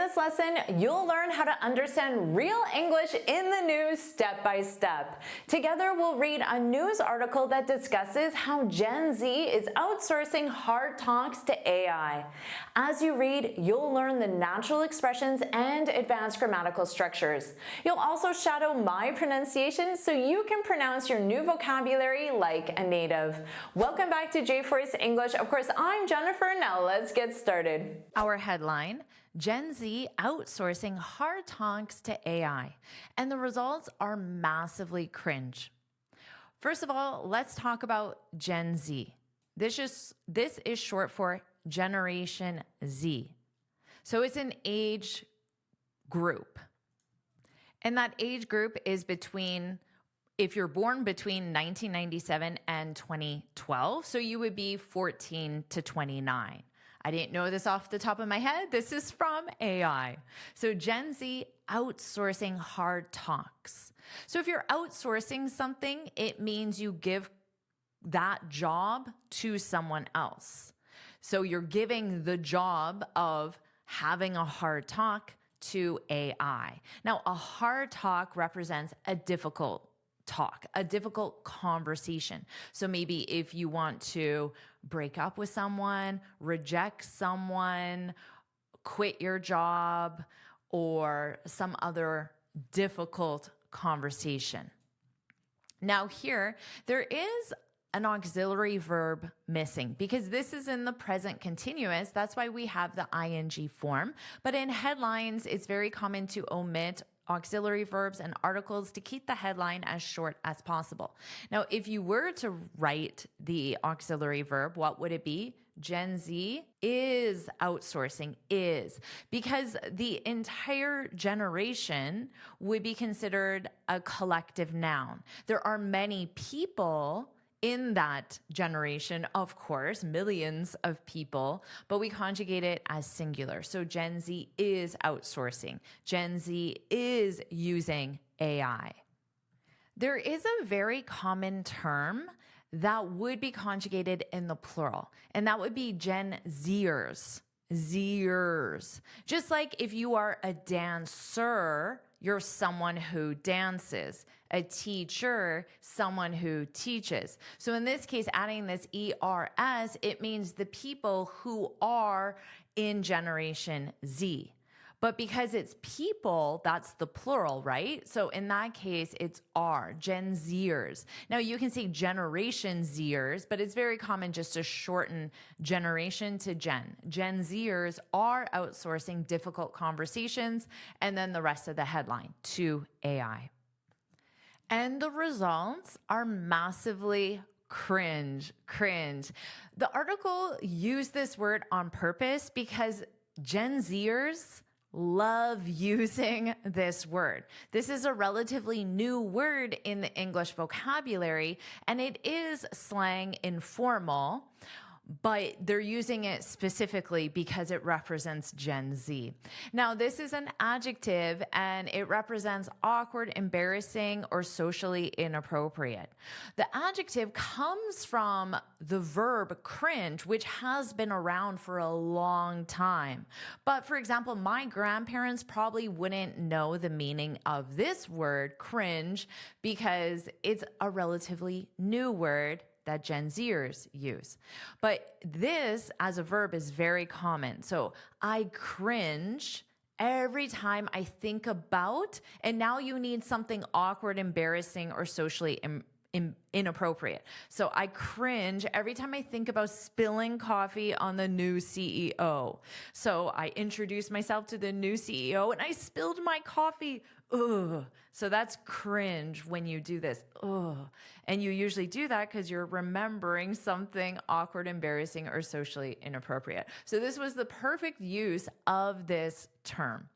this lesson, you'll learn how to understand real English in the news step by step. Together, we'll read a news article that discusses how Gen Z is outsourcing hard talks to AI. As you read, you'll learn the natural expressions and advanced grammatical structures. You'll also shadow my pronunciation so you can pronounce your new vocabulary like a native. Welcome back to JForrest English. Of course, I'm Jennifer. Now let's get started. Our headline, Gen Z outsourcing hard talks to AI, and the results are massively cringe. First of all, let's talk about Gen Z. This is short for Generation Z. So it's an age group. And that age group is if you're born between 1997 and 2012, so you would be 14 to 29. I didn't know this off the top of my head. This is from AI. So Gen Z outsourcing hard talks. So if you're outsourcing something, it means you give that job to someone else. So you're giving the job of having a hard talk to AI. Now, a hard talk represents a difficult talk, a difficult conversation. So maybe if you want to break up with someone, reject someone, quit your job, or some other difficult conversation. Now here, there is an auxiliary verb missing because this is in the present continuous. That's why we have the ing form. But in headlines, it's very common to omit auxiliary verbs and articles to keep the headline as short as possible. Now, if you were to write the auxiliary verb, what would it be? Gen Z is outsourcing, because the entire generation would be considered a collective noun. There are many people in that generation, of course, millions of people, but we conjugate it as singular. So Gen Z is outsourcing. Gen Z is using AI. There is a very common term that would be conjugated in the plural, and that would be Gen Zers. Zers. Just like if you are a dancer, you're someone who dances. A teacher, someone who teaches. So in this case, adding this ERS, it means the people who are in Generation Z. But because it's people, that's the plural, right? So in that case, it's R, Gen Zers. Now you can say Generation Zers, but it's very common just to shorten generation to Gen. Gen Zers are outsourcing difficult conversations, and then the rest of the headline to AI. And the results are massively cringe. The article used this word on purpose because Gen Zers love using this word. This is a relatively new word in the English vocabulary, and it is slang informal, but they're using it specifically because it represents Gen Z. Now, this is an adjective, and it represents awkward, embarrassing, or socially inappropriate. The adjective comes from the verb cringe, which has been around for a long time. But for example, my grandparents probably wouldn't know the meaning of this word, cringe, because it's a relatively new word that Gen Zers use. But this as a verb is very common. So I cringe every time I think about, and now you need something awkward, embarrassing, or socially inappropriate. So I cringe every time I think about spilling coffee on the new CEO. So I introduced myself to the new CEO and I spilled my coffee. Ugh. So that's cringe when you do this. Ugh. And you usually do that because you're remembering something awkward, embarrassing, or socially inappropriate. So this was the perfect use of this term.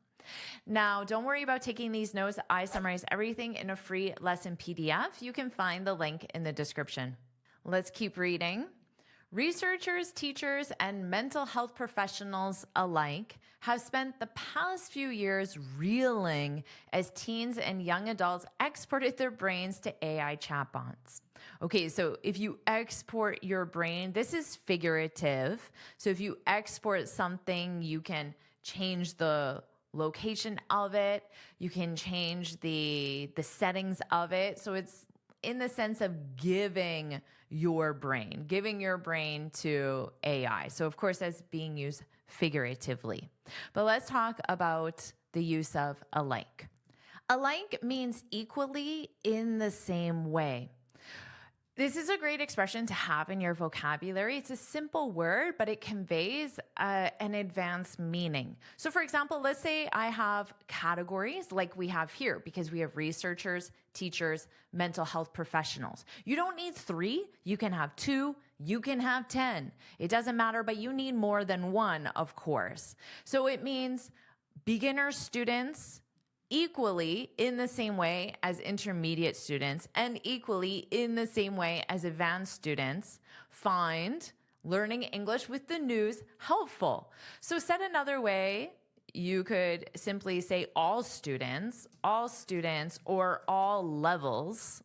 Now, don't worry about taking these notes. I summarize everything in a free lesson PDF. You can find the link in the description. Let's keep reading. Researchers, teachers, and mental health professionals alike have spent the past few years reeling as teens and young adults exported their brains to AI chatbots. Okay, so if you export your brain, this is figurative. So if you export something, you can change the location of it. You can change the settings of it. So it's in the sense of giving your brain to AI. So of course, that's being used figuratively. But let's talk about the use of alike. Alike means equally in the same way. This is a great expression to have in your vocabulary. It's a simple word, but it conveys an advanced meaning. So for example, let's say I have categories like we have here because we have researchers, teachers, mental health professionals. You don't need 3, you can have 2, you can have 10. It doesn't matter, but you need more than 1, of course. So it means beginner students, equally in the same way as intermediate students and equally in the same way as advanced students find learning English with the news helpful. So said another way, you could simply say all students, or all levels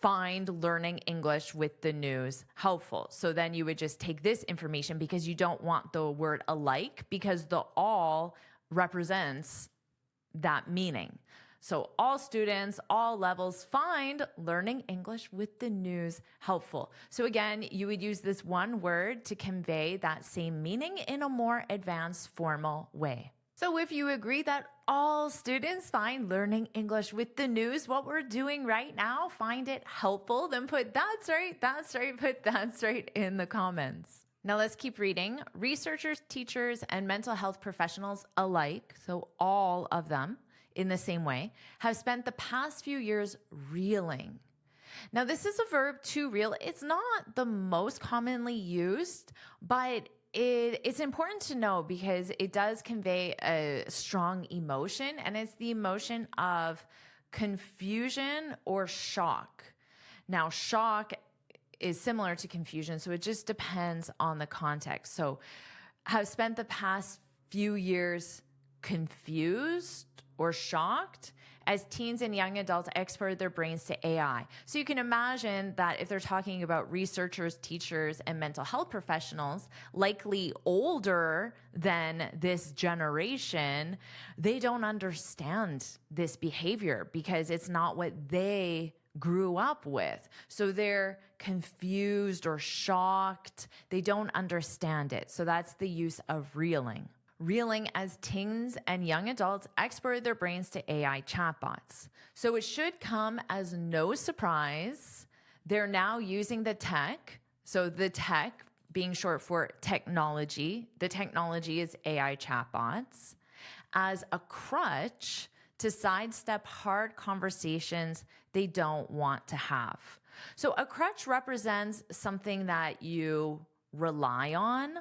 find learning English with the news helpful. So then you would just take this information because you don't want the word alike because the all represents that meaning. So all students, all levels find learning English with the news helpful. So again, you would use this one word to convey that same meaning in a more advanced formal way. So if you agree that all students find learning English with the news, what we're doing right now, find it helpful, then put that's right, put that's right in the comments. Now let's keep reading. Researchers, teachers, and mental health professionals alike, so all of them in the same way, have spent the past few years reeling. Now this is a verb to reel. It's not the most commonly used, but it's important to know because it does convey a strong emotion, and it's the emotion of confusion or shock. Now shock is similar to confusion, so it just depends on the context. So have spent the past few years confused or shocked as teens and young adults export their brains to AI. So you can imagine that if they're talking about researchers, teachers, and mental health professionals, likely older than this generation, they don't understand this behavior because it's not what they grew up with. So they're confused or shocked. They don't understand it. So that's the use of reeling. Reeling as teens and young adults export their brains to AI chatbots. So it should come as no surprise. They're now using the tech. So the tech being short for technology. The technology is AI chatbots as a crutch to sidestep hard conversations they don't want to have. So a crutch represents something that you rely on,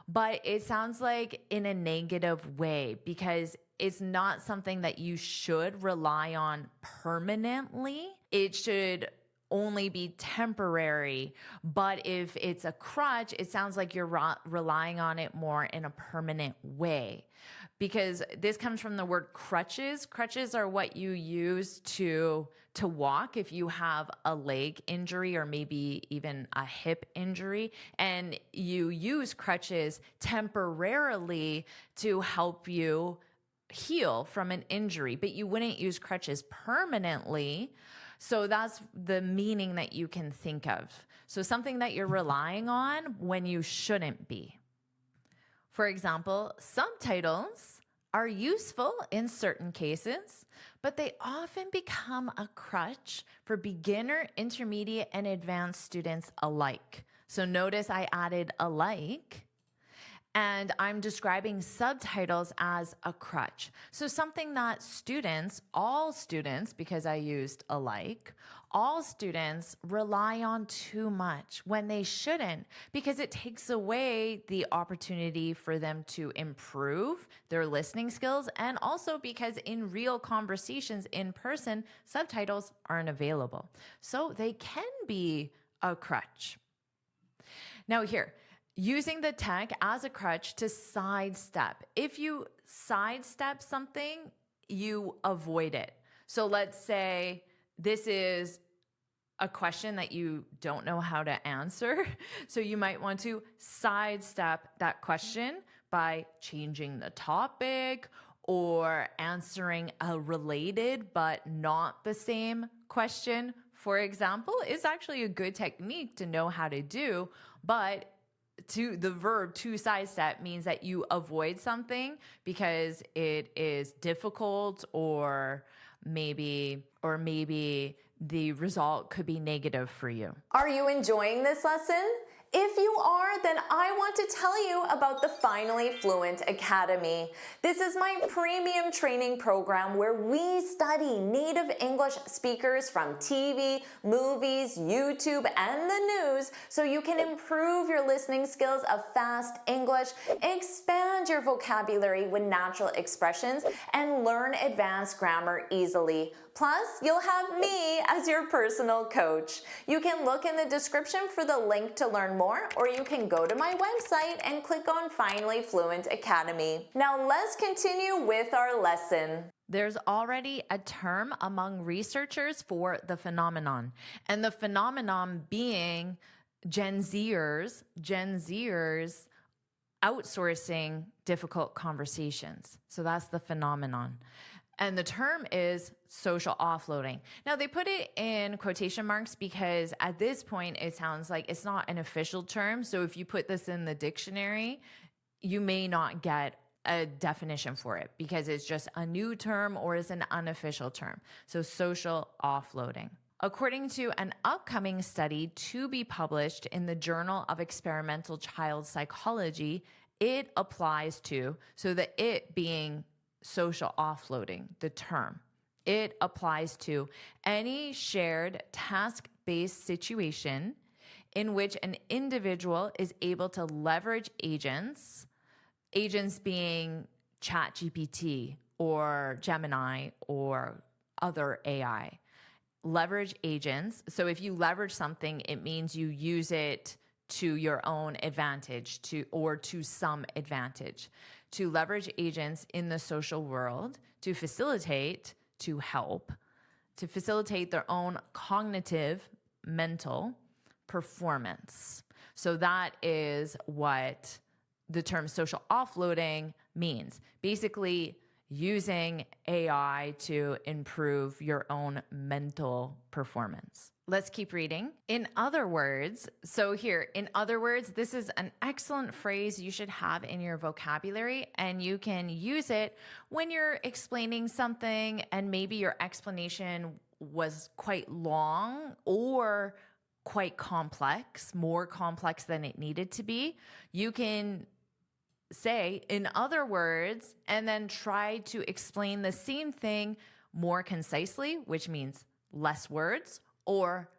but it sounds like in a negative way because it's not something that you should rely on permanently. It should only be temporary. But if it's a crutch, it sounds like you're relying on it more in a permanent way. Because this comes from the word crutches. Crutches are what you use to walk if you have a leg injury or maybe even a hip injury. And you use crutches temporarily to help you heal from an injury, but you wouldn't use crutches permanently. So that's the meaning that you can think of. So something that you're relying on when you shouldn't be. For example, subtitles are useful in certain cases, but they often become a crutch for beginner, intermediate, and advanced students alike. So notice I added alike, and I'm describing subtitles as a crutch. So something that students, all students, because I used alike, all students rely on too much when they shouldn't, because it takes away the opportunity for them to improve their listening skills, and also because in real conversations in person, subtitles aren't available. So they can be a crutch. Now here, using the tech as a crutch to sidestep. If you sidestep something, you avoid it. So let's say this is a question that you don't know how to answer. So you might want to sidestep that question by changing the topic or answering a related but not the same question, for example, is actually a good technique to know how to do. But the verb to sidestep means that you avoid something because it is difficult, or maybe the result could be negative for you. Are you enjoying this lesson? If you are, then I want to tell you about the Finally Fluent Academy. This is my premium training program where we study native English speakers from TV, movies, YouTube, and the news so you can improve your listening skills of fast English, expand your vocabulary with natural expressions, and learn advanced grammar easily. Plus, you'll have me as your personal coach. You can look in the description for the link to learn more, or you can go to my website and click on Finally Fluent Academy. Now let's continue with our lesson. There's already a term among researchers for the phenomenon, and the phenomenon being Gen Zers outsourcing difficult conversations. So that's the phenomenon. And the term is social offloading. Now, they put it in quotation marks because at this point, it sounds like it's not an official term. So if you put this in the dictionary, you may not get a definition for it because it's just a new term or is an unofficial term. So social offloading. According to an upcoming study to be published in the Journal of Experimental Child Psychology, it applies to, so the it being social offloading, the term, it applies to any shared task-based situation in which an individual is able to leverage agents being ChatGPT or Gemini or other AI. Leverage agents. So if you leverage something, it means you use it to your own advantage, or to some advantage. To leverage agents in the social world to facilitate, to help, to facilitate their own cognitive, mental performance. So that is what the term social offloading means. Basically, using AI to improve your own mental performance. Let's keep reading. In other words, so here, in other words, this is an excellent phrase you should have in your vocabulary, and you can use it when you're explaining something and maybe your explanation was quite long or quite complex, more complex than it needed to be. You can say, in other words, and then try to explain the same thing more concisely, which means less words, or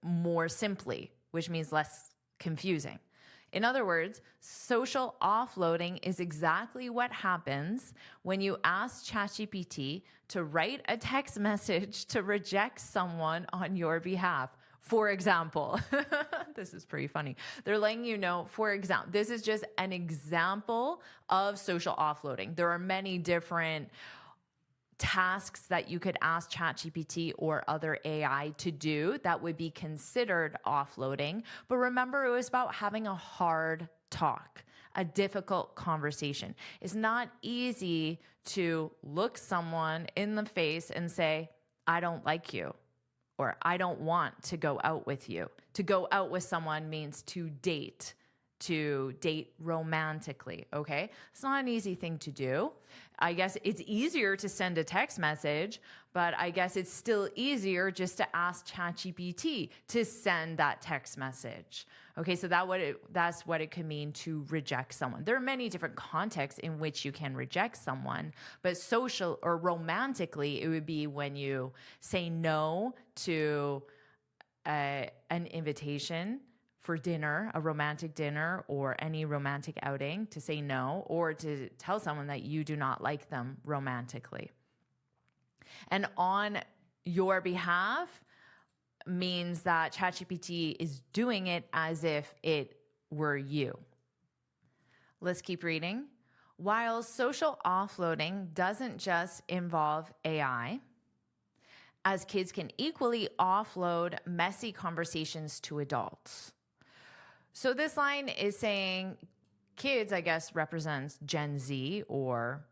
more simply, which means less confusing. In other words, social offloading is exactly what happens when you ask ChatGPT to write a text message to reject someone on your behalf. For example, this is pretty funny. They're letting you know, for example, this is just an example of social offloading. There are many different tasks that you could ask ChatGPT or other AI to do that would be considered offloading. But remember, it was about having a hard talk, a difficult conversation. It's not easy to look someone in the face and say, I don't like you, or I don't want to go out with you. To go out with someone means to date romantically, okay? It's not an easy thing to do. I guess it's easier to send a text message, but I guess it's still easier just to ask ChatGPT to send that text message. Okay, so that's what it could mean to reject someone. There are many different contexts in which you can reject someone, but social or romantically, it would be when you say no to an invitation for dinner, a romantic dinner, or any romantic outing, to say no, or to tell someone that you do not like them romantically. And on your behalf means that ChatGPT is doing it as if it were you. Let's keep reading. While social offloading doesn't just involve AI, as kids can equally offload messy conversations to adults. So this line is saying kids, I guess, represents Gen Z or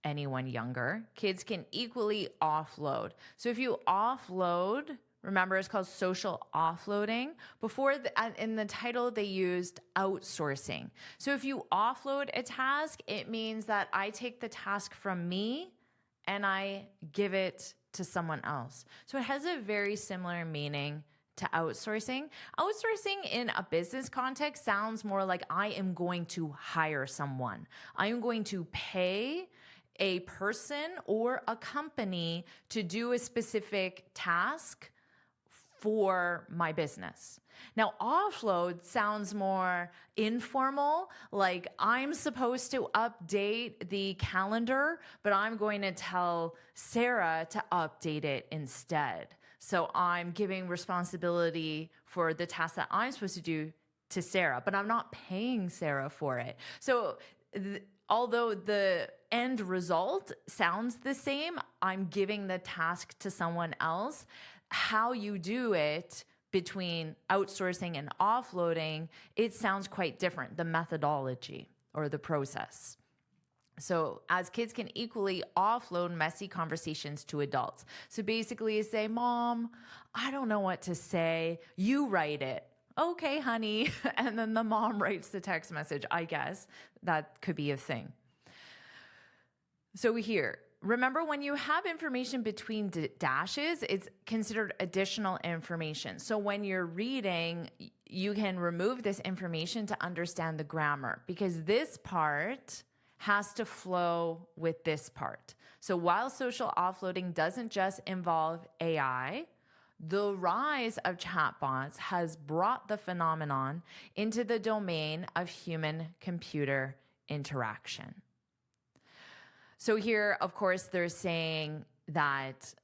anyone younger. Kids can equally offload. So if you offload, remember it's called social offloading. Before in the title, they used outsourcing. So if you offload a task, it means that I take the task from me and I give it to someone else. So it has a very similar meaning to outsourcing. Outsourcing in a business context sounds more like I am going to hire someone. I am going to pay a person or a company to do a specific task for my business. Now, offload sounds more informal, like I'm supposed to update the calendar, but I'm going to tell Sarah to update it instead. So I'm giving responsibility for the task that I'm supposed to do to Sarah, but I'm not paying Sarah for it. So although the end result sounds the same, I'm giving the task to someone else. How you do it between outsourcing and offloading, it sounds quite different, the methodology or the process. So as kids can equally offload messy conversations to adults. So basically say, Mom, I don't know what to say. You write it. Okay, honey. And then the mom writes the text message, I guess. That could be a thing. So here, remember when you have information between dashes, it's considered additional information. So when you're reading, you can remove this information to understand the grammar because this part has to flow with this part. So while social offloading doesn't just involve AI, the rise of chatbots has brought the phenomenon into the domain of human-computer interaction. So here, of course, they're saying that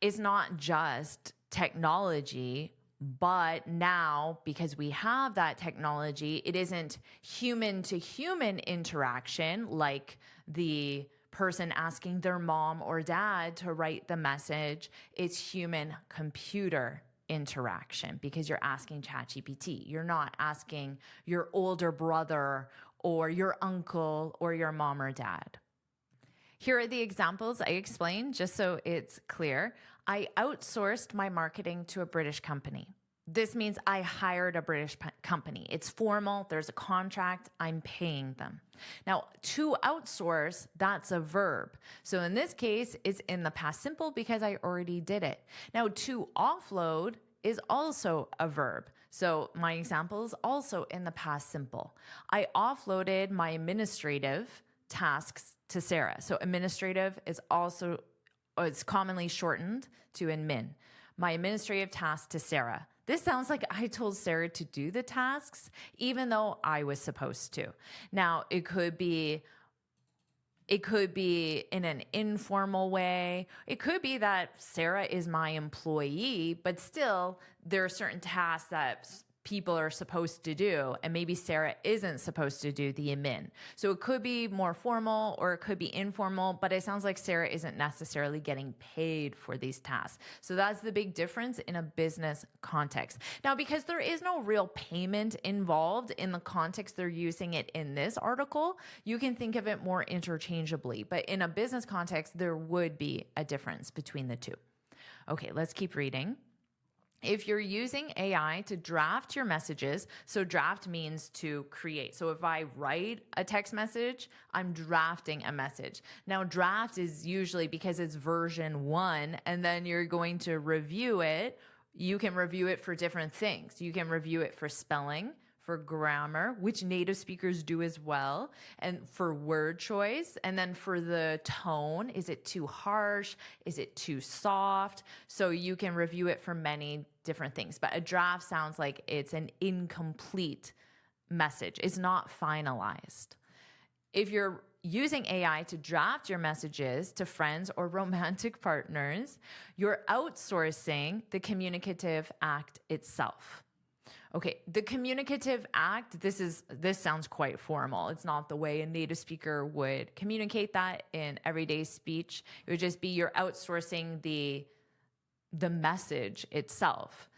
it's not just technology, but now, because we have that technology, it isn't human-to-human interaction like the person asking their mom or dad to write the message. It's human-computer interaction because you're asking ChatGPT. You're not asking your older brother or your uncle or your mom or dad. Here are the examples I explained just so it's clear. I outsourced my marketing to a British company. This means I hired a British company. It's formal. There's a contract. I'm paying them. Now, to outsource, that's a verb. So in this case, it's in the past simple because I already did it. Now, to offload is also a verb. So my example is also in the past simple. I offloaded my administrative tasks to Sarah. So administrative is also, it's commonly shortened to admin. My administrative task to Sarah. This sounds like I told Sarah to do the tasks, even though I was supposed to. Now, it could be in an informal way. It could be that Sarah is my employee, but still there are certain tasks that people are supposed to do, and maybe Sarah isn't supposed to do the admin. So it could be more formal or it could be informal, but it sounds like Sarah isn't necessarily getting paid for these tasks. So that's the big difference in a business context. Now, because there is no real payment involved in the context they're using it in this article, you can think of it more interchangeably. But in a business context, there would be a difference between the two. Okay, let's keep reading. If you're using AI to draft your messages, so draft means to create. So if I write a text message, I'm drafting a message. Now, draft is usually because it's version 1, and then you're going to review it. You can review it for different things. You can review it for spelling, for grammar, which native speakers do as well, and for word choice, and then for the tone. Is it too harsh? Is it too soft? So you can review it for many different things. But a draft sounds like it's an incomplete message. It's not finalized. If you're using AI to draft your messages to friends or romantic partners, you're outsourcing the communicative act itself. Okay, the communicative act, this sounds quite formal. It's not the way a native speaker would communicate that in everyday speech. It would just be you're outsourcing the message itself.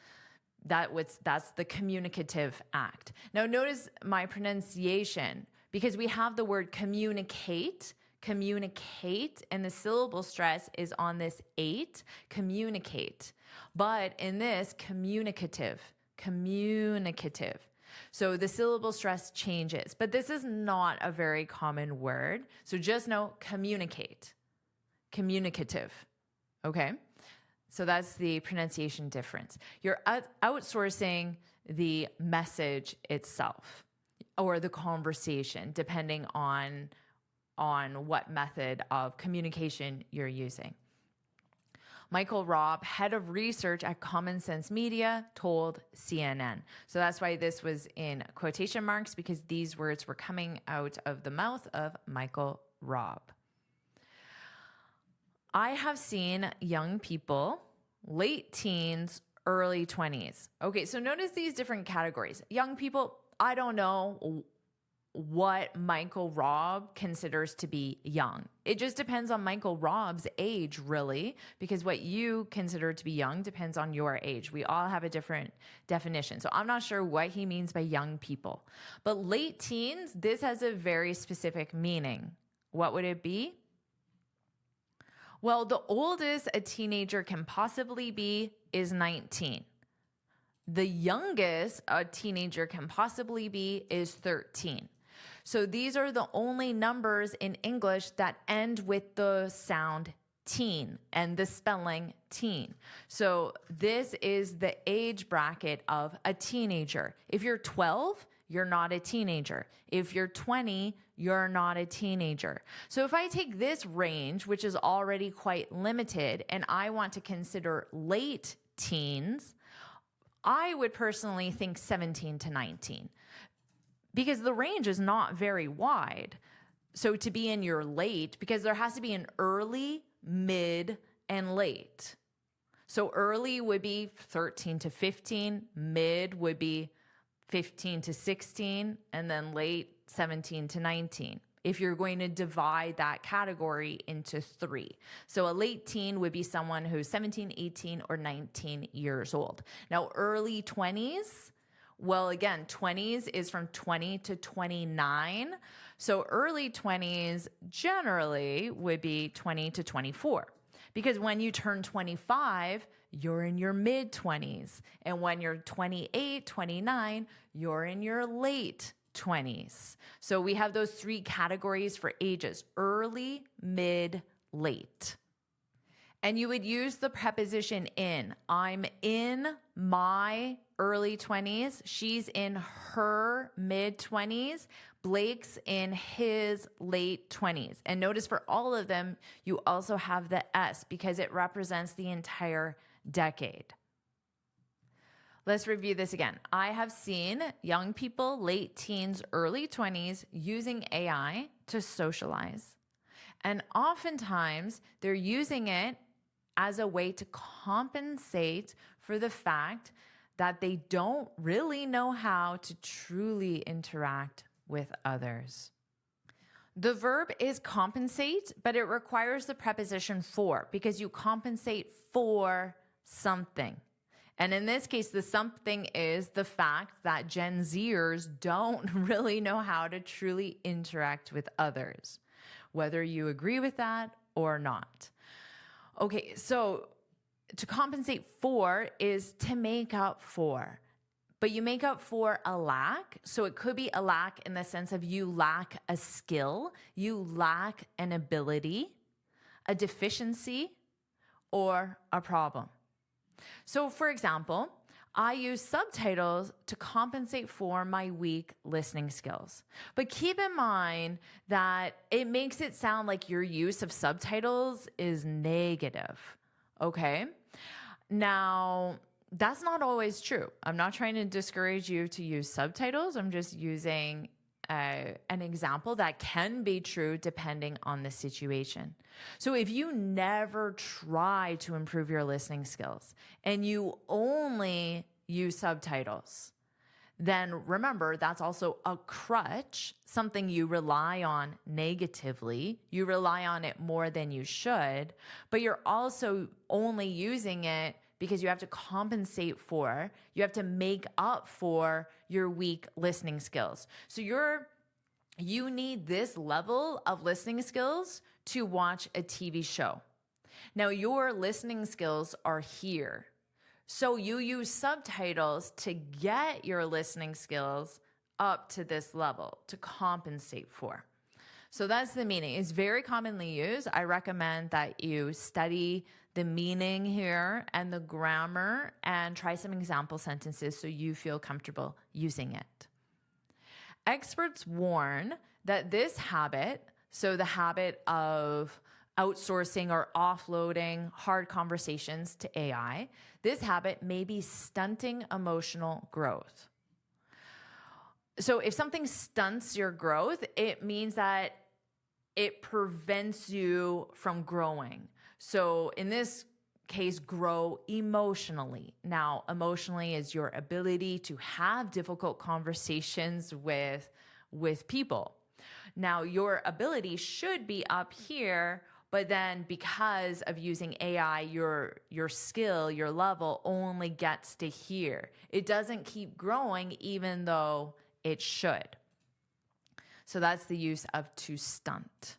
That's the communicative act. Now notice my pronunciation, because we have the word communicate, and the syllable stress is on this 8, communicate. But in this, communicative. So the syllable stress changes, but this is not a very common word. So just know communicate, communicative, okay? So that's the pronunciation difference. You're outsourcing the message itself or the conversation, depending on what method of communication you're using. Michael Robb, head of research at Common Sense Media, told CNN. So that's why this was in quotation marks, because these words were coming out of the mouth of Michael Robb. I have seen young people, late teens, early 20s. Okay, so notice these different categories. Young people, I don't know what Michael Robb considers to be young. It just depends on Michael Robb's age, really, because what you consider to be young depends on your age. We all have a different definition. So I'm not sure what he means by young people. But late teens, this has a very specific meaning. What would it be? Well, the oldest a teenager can possibly be is 19. The youngest a teenager can possibly be is 13. So these are the only numbers in English that end with the sound teen and the spelling teen. So this is the age bracket of a teenager. If you're 12, you're not a teenager. If you're 20, you're not a teenager. So if I take this range, which is already quite limited, and I want to consider late teens, I would personally think 17 to 19. Because the range is not very wide. So to be in your late, because there has to be an early, mid, and late. So early would be 13 to 15, mid would be 15 to 16, and then late 17 to 19. If you're going to divide that category into 3. So a late teen would be someone who's 17, 18, or 19 years old. Now early 20s, well, again, 20s is from 20 to 29. So early 20s generally would be 20 to 24. Because when you turn 25, you're in your mid 20s. And when you're 28, 29, you're in your late 20s. So we have those 3 categories for ages: early, mid, late. And you would use the preposition in. I'm in my early 20s. She's in her mid 20s. Blake's in his late 20s. And notice for all of them, you also have the S because it represents the entire decade. Let's review this again. I have seen young people, late teens, early 20s, using AI to socialize. And oftentimes, they're using it as a way to compensate for the fact that they don't really know how to truly interact with others. The verb is compensate, but it requires the preposition for, because you compensate for something. And in this case, the something is the fact that Gen Zers don't really know how to truly interact with others, whether you agree with that or not. Okay, so to compensate for is to make up for, but you make up for a lack. So it could be a lack in the sense of you lack a skill, you lack an ability, a deficiency, or a problem. So for example, I use subtitles to compensate for my weak listening skills. But keep in mind that it makes it sound like your use of subtitles is negative, okay? Now, that's not always true. I'm not trying to discourage you to use subtitles. I'm just using an example that can be true depending on the situation. So if you never try to improve your listening skills and you only use subtitles, then remember that's also a crutch, something you rely on negatively. You rely on it more than you should, but you're also only using it because you have to compensate for, you have to make up for your weak listening skills. So you need this level of listening skills to watch a TV show. Now, your listening skills are here. So you use subtitles to get your listening skills up to this level to compensate for. So that's the meaning. It's very commonly used. I recommend that you study the meaning here and the grammar and try some example sentences so you feel comfortable using it. Experts warn that this habit, so the habit of outsourcing or offloading hard conversations to AI, this habit may be stunting emotional growth. So if something stunts your growth, it means that it prevents you from growing. So in this case, grow emotionally. Now, emotionally is your ability to have difficult conversations with people. Now, your ability should be up here, but then because of using AI, your skill, your level only gets to here. It doesn't keep growing even though it should. So that's the use of to stunt.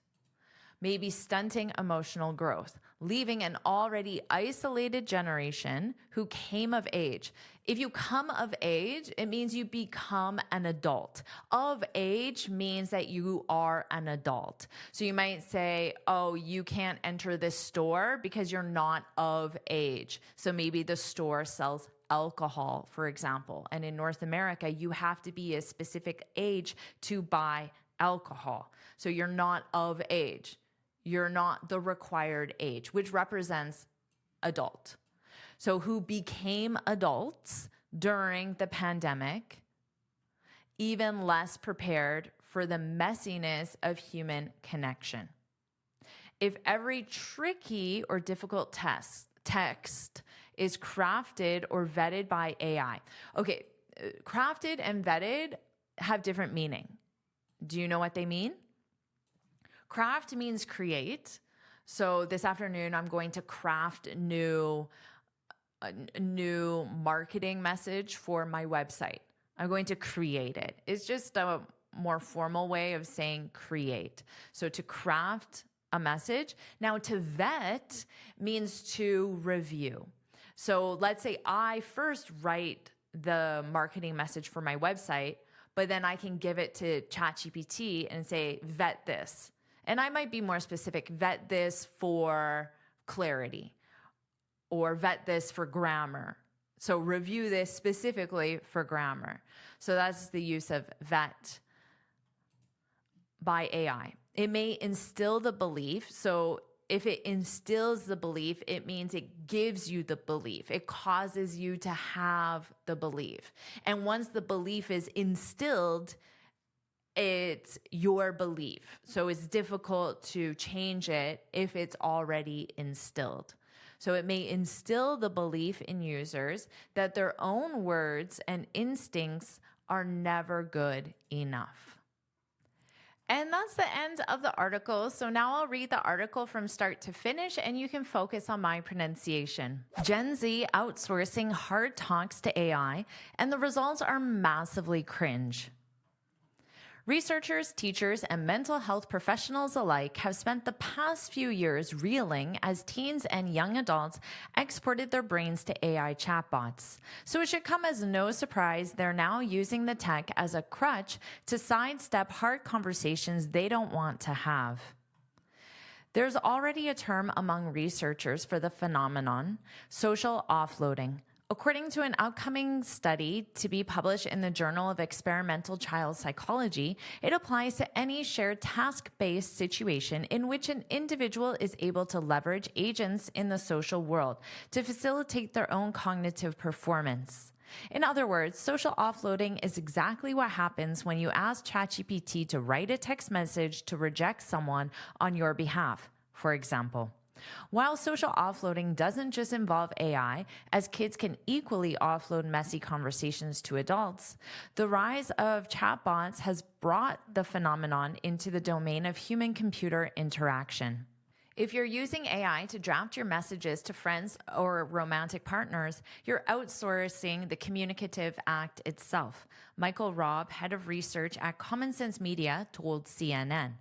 Maybe stunting emotional growth, leaving an already isolated generation who came of age. If you come of age, it means you become an adult. Of age means that you are an adult. So you might say, oh, you can't enter this store because you're not of age. So maybe the store sells alcohol, for example. And in North America, you have to be a specific age to buy alcohol. So you're not of age. You're not the required age, which represents adult. So who became adults during the pandemic, even less prepared for the messiness of human connection. If every tricky or difficult text is crafted or vetted by AI. Okay, crafted and vetted have different meaning. Do you know what they mean? Craft means create. So this afternoon, I'm going to craft a new marketing message for my website. I'm going to create it. It's just a more formal way of saying create. So to craft a message. Now to vet means to review. So let's say I first write the marketing message for my website, but then I can give it to ChatGPT and say, vet this. And I might be more specific, vet this for clarity or vet this for grammar. So review this specifically for grammar. So that's the use of vet by AI. It may instill the belief. So if it instills the belief, it means it gives you the belief. It causes you to have the belief. And once the belief is instilled, it's your belief. So it's difficult to change it if it's already instilled. So it may instill the belief in users that their own words and instincts are never good enough. And that's the end of the article. So now I'll read the article from start to finish and you can focus on my pronunciation. Gen Z outsourcing hard talks to AI and the results are massively cringe. Researchers, teachers, and mental health professionals alike have spent the past few years reeling as teens and young adults exported their brains to AI chatbots. So it should come as no surprise they're now using the tech as a crutch to sidestep hard conversations they don't want to have. There's already a term among researchers for the phenomenon, social offloading. According to an upcoming study to be published in the Journal of Experimental Child Psychology, it applies to any shared task-based situation in which an individual is able to leverage agents in the social world to facilitate their own cognitive performance. In other words, social offloading is exactly what happens when you ask ChatGPT to write a text message to reject someone on your behalf, for example. While social offloading doesn't just involve AI, as kids can equally offload messy conversations to adults, the rise of chatbots has brought the phenomenon into the domain of human-computer interaction. If you're using AI to draft your messages to friends or romantic partners, you're outsourcing the communicative act itself. Michael Robb, head of research at Common Sense Media, told CNN.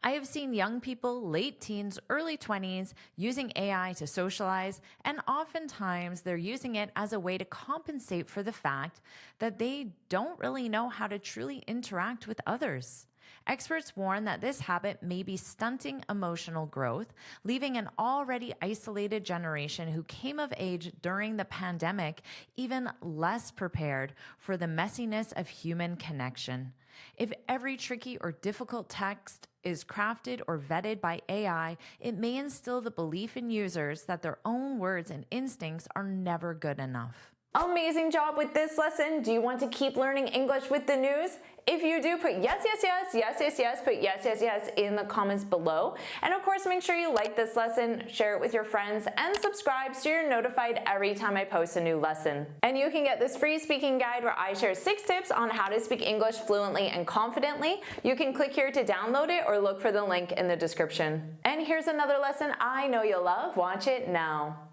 I have seen young people, late teens, early 20s, using AI to socialize, and oftentimes they're using it as a way to compensate for the fact that they don't really know how to truly interact with others. Experts warn that this habit may be stunting emotional growth, leaving an already isolated generation who came of age during the pandemic even less prepared for the messiness of human connection. If every tricky or difficult text is crafted or vetted by AI, it may instill the belief in users that their own words and instincts are never good enough. Amazing job with this lesson. Do you want to keep learning English with the news? If you do, put yes, yes, yes, yes, yes, yes, put yes, yes, yes in the comments below. And of course, make sure you like this lesson, share it with your friends, and subscribe so you're notified every time I post a new lesson. And you can get this free speaking guide where I share 6 tips on how to speak English fluently and confidently. You can click here to download it or look for the link in the description. And here's another lesson I know you'll love. Watch it now.